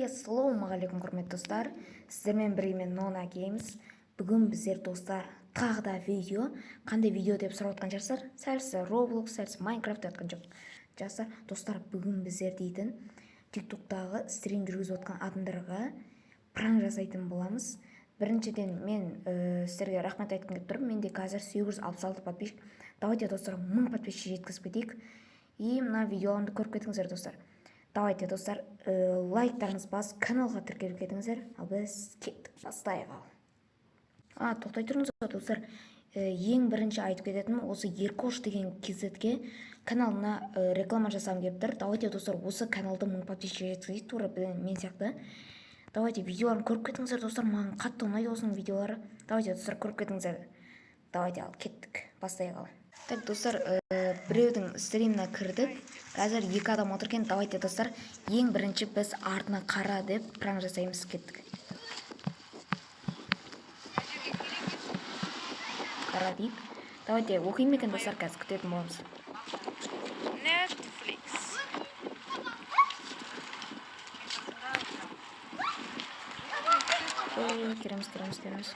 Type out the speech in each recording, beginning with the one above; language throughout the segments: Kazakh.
Ассалаумағалейкум құрметті достар, сіздермен бірге мен Нона Геймс. Бүгін біздер достар тағы да видео. Қандай видео деп сұрап отқан шығарсыздар? Сәлсі Roblox, сәлсі Minecraft деп жатқан жоқ. Достар, бүгін біздер дейтін TikTok'тағы стрим жүргізіп отқан адамдарға пранк жасайтын боламыз. Біріншіден мен сіздерге рахмет айтқым келіп тұрмын. Менде қазір 866 подписчик. Давайте достар 1000 подписчик жеткізіп кетейік. И мына видеоны көріп кетіңіздер достар. Давайте достар, лайктарыңыз бас, каналға тіркеліп кетіңіздер. Ал біз кеттік, бастайық ал. Тоқтай тұрыңыздар достар. Ең бірінші айтып кететінім, осы Еркош деген KZ-ге каналына реклама жасағым келіп тұр. Давайте достар, осы каналды 1000 подписчик жеткізейік, тура мен сияқты. Давайте видеоларын көріп кетіңіздер достар. Маған қатты ұнайды осының видеолары. Давайте достар, көріп кетіңіздер. Давайте ал, кеттік, бастайық ал. Так, достар, біреудің стриміне кірдік. Қазір 2 адам отыр екен. Давайте достар, ең бірінші біз артына қара деп пранк жасаймыз, кеттік. Қара дейік. Давайте оқимын екен достар, қазір күтетін боламыз. Netflix. Кереміз.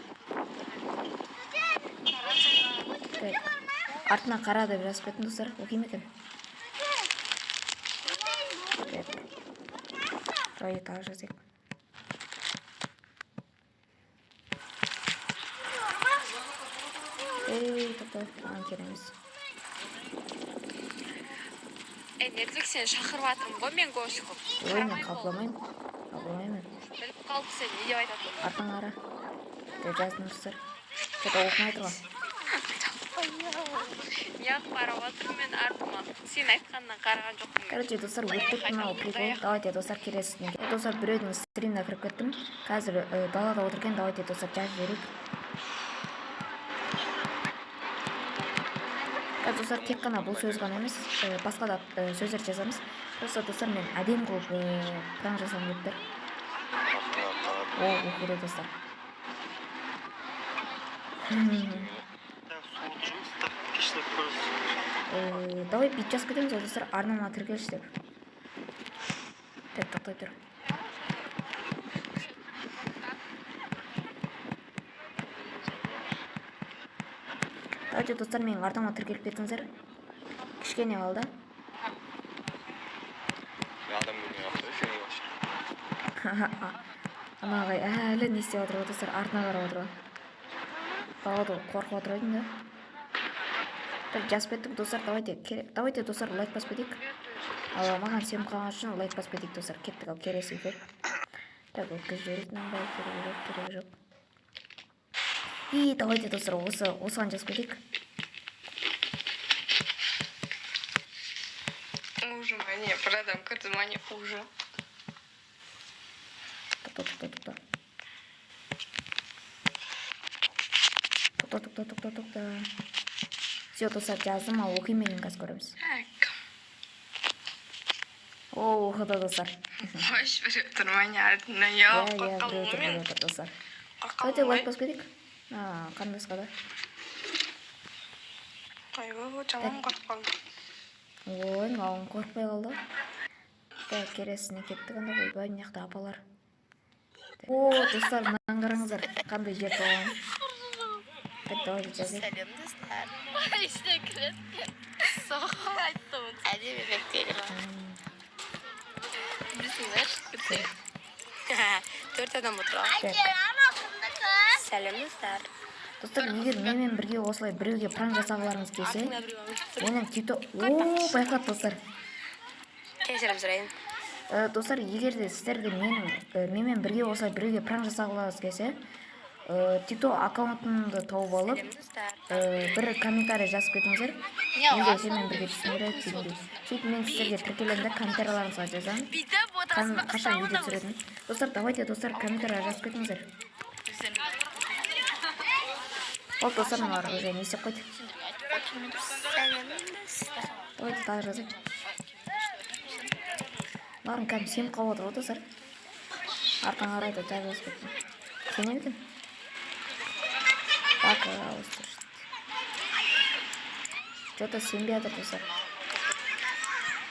Артына қара деп жазып кеттім достар, оқимын екен. Давай тағы жазайық. Тоқтай, кереміз. Netflix'ten шақырып жатырмын ғой мен көшіп. Ой, мен қабылдамаймын. Біліп қалды сен, не деп айтатын? Артына қара деп жаздым достар. Кета оқымай тұрған. Неғып қарап отырмын мен артыма. Сен айтқаннан қараған жоқпын. Короче, достар, өттік мынау прикол. Давайте достар, келесіне. Достар, біреудің стриміне кіріп кеттім. Қазір далада отырген. Давайте достар, жазып жіберейік. Достар, тек қана бұл сөз ғана емес, басқа да сөздер жазамыз. Просто достар, мен әдем қылып пранк жасағым келіп тұр. Оқиды достар. Давай бит жазып кетеміз достар, арнама тіркелші деп. Тоқтай тұр. Давайте достар, менің арнама тіркеліп кетіңіздер. Кішкене қалды. Анағай әлі не істеп отыр достар, артына қарап отыр. Далада қорқып отыр едім да. Жазып кеттік достар, давайте достар, лайк басып кетейік. Ал маған сеніп қалған үшін лайк басып кетейік достар. Кеттік ал, келесі эфир. Так, өткізіп жіберетін бай, керек жоқ. И давайте достар, осыған жазып кетейік. Ужин, не, продам картомане ужин. Тоқта. Все, достар, жаздым, ал оқимын екен, қазір көреміз. Оқыды достар. Қош біріп тұрмайын артына, біреу тұр достар. Давайте лайк басып кетейік. Қандай басқа да. Жаман қорқып қалды. Ой, маған қорқпай қалды. Келесіне кеттік, анда ойбай, мыняқта апалар. Достар, мынаны қараңыздар, қандай жер болған. Давайте жазайық. Сәлем достар. İşte kırık. Soğuk ayttım. Hadi bebeklerim. Bilsinler. Dört adam oturuyor. Сәлем достар. Достар, егер менімен бірге осылай біреуге пранк жасағыларыңыз келсе, менің TikTok... байқат достар. Кешірім сұрайын. Достар, егер де сіздерге менімен бірге осылай біреуге пранк жасағыларыңыз келсе, TikTok аккаунтымды тауып алып, бір комментарий жазып кетіңіздер. Менде сенімен бірге түсіндіреді дегендей. Сөйтіп мен сіздерге тіркелемді, комментарияларыңызға жазамын. Қашан видео түсіретін. Достар, давайте достар, комментарий жазып кетіңіздер. Ол достар, мыналар уже не істеп қойды. Давайте тағы жазайық. Маған кәдім сеніп қалып отыр ғой достар. Артына қарайды, тағы жазып кеттім. Сенем екен? Так, ауыстыр. Что-то сенбей жатыр достар.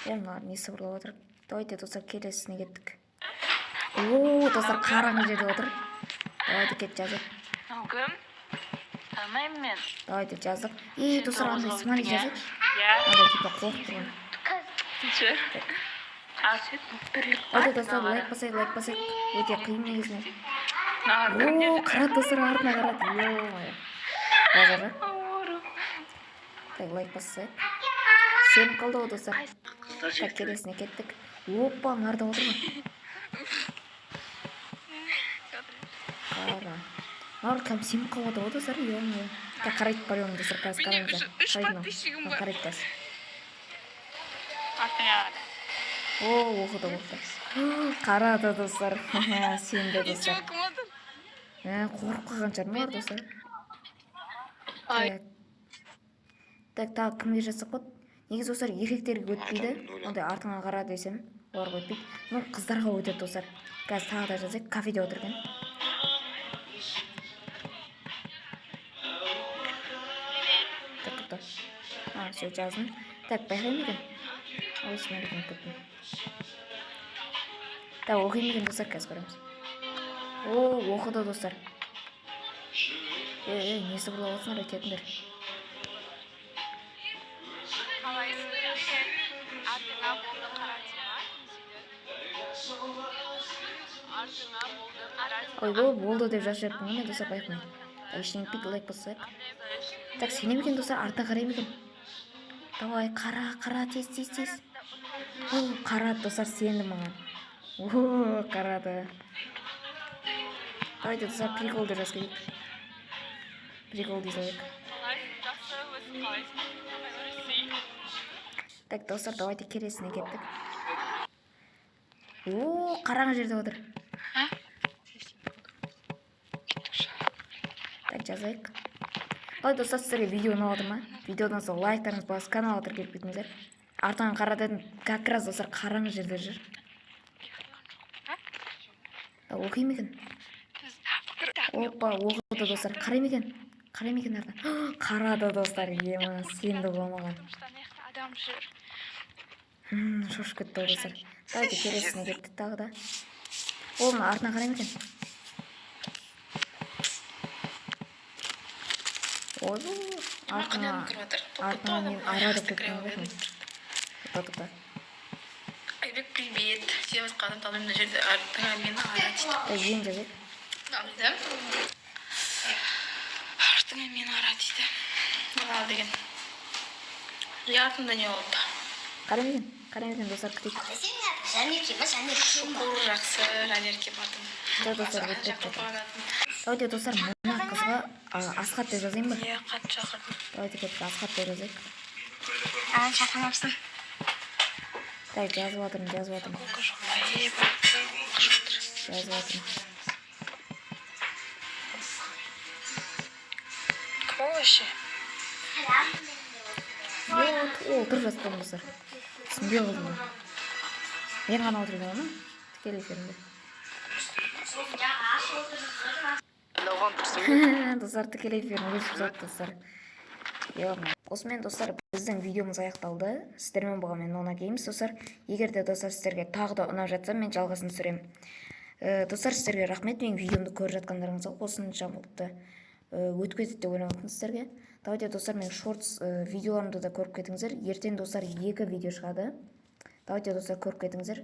Мыналар не сыбырлап отыр. Давайте достар, келесісіне кеттік. достар қараңғы жерде отыр. Давайте кет жазайық. Кім? Танымаймын мен. Давайте жаздық. Достар андай смайлик жазайық. Иә. Андай типа қорқып тұрған. Сен. Давайте достар лайк басайық. Өте қиын негізінен. Кімдер? Қара достар артына қарады. Ё-моё. Базары. Так, лайк басайық. Сеніп қалды ғой достар. Так, келесіне кеттік. Опа, нарда отыр ма? Қара. Нар кәм сеніп қалды ғой достар. Ё-моё. Так, қарайды парион достар. Қазір қараңыздар. Қарайды қазір. Оқыды. Қарады достар. Сенді достар. Қорқып қалған шығар ма достар? Так, тағы кімге жазсақ болады? Негізі достар еркектерге өтпейді. Ондай артыңа қара десем, оларға өтпейді. Ну, қыздарға өтеді достар. Қазір тағы да жазайық. Кафеде отырған. Так. Все жаздым. Так, байқаймын екен. Ой, смотрим, көптің. Так, оқимын екен достар, қазір көреміз. Оқыды достар. Несі бұрлап отсыңдар, кетіңдер. Ой, болды деп жазып жатпын ғой, мен достар байқаймын. Ештеңе етпейді, лайк бассайық. Так, сенем екен достар, артына қарайым екен. Давай, қара, тез. Қарады достар, сенді маған. Қарады. Давайте достар приколды жазып кетейік. Прикол дейсек. Так, достар, давайте келесіне кеттік. Қараңғы жерде отыр. Так, жазайық. Ой, достар, сіздерге видео ұнап ма? Видеодан соң лайктарыңыз басып, каналға тіркеліп кетіңіздер. Артынан қарадың, как раз достар қараңғы жерде жүр. Оқимын екен. Опа, оқыды достар. Қарайым екен артынан. Қарады достар, ема, сенді болмаған. Шошып кетті достар. Давайте келесіне кеттік тағы да. Оның артына қарайым екен. Артына мен арады көптен қойдым. Тоқта. Айбек, привет. Сен басқа адам танымын мына жерде артыңа мені ара дейді. Ең жазайық. Алды. Артыңа мені ара дейді. Ал деген. Артында не болды? Қарайым екен достар, күтейік. Шұқыр жақсы, жанерке бардым. Достар, давайте достар, мына қызға Асхат деп жазайын ба? Иә, қатты шақырдым. Давайте кеттік, Асхат деп жазайық. Шақырмапсың. Так, жазып жатырмын. Кім вообще? Отырып жатқан достар. Түсінбей қалдым. Мен ғана отырдым оны, тікелей эфирінде. Достар, тікелей эфирін өшіп жатты достар. Осымен достар, біздің видеомыз аяқталды. Сіздермен болған мен Нона Геймс достар. Егер де достар сіздерге тағы да ұнап жатса, мен жалғасын түсіремін. Достар, сіздерге рахмет, мен видеомды көріп жатқандарыңызға. Осынша болыпты өтіп кетеді деп ойламаппын сіздерге. Давайте достар, мен шортс видеоларымды да көріп кетіңіздер. Ертең достар 2 видео шығады. Давайте достар, көріп кетіңіздер.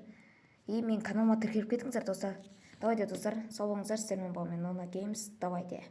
И мен каналыма тіркеліп кетіңіздер достар. Давайте достар, сау болыңыздар, сіздермен болған мен Нона Геймс. Давайте.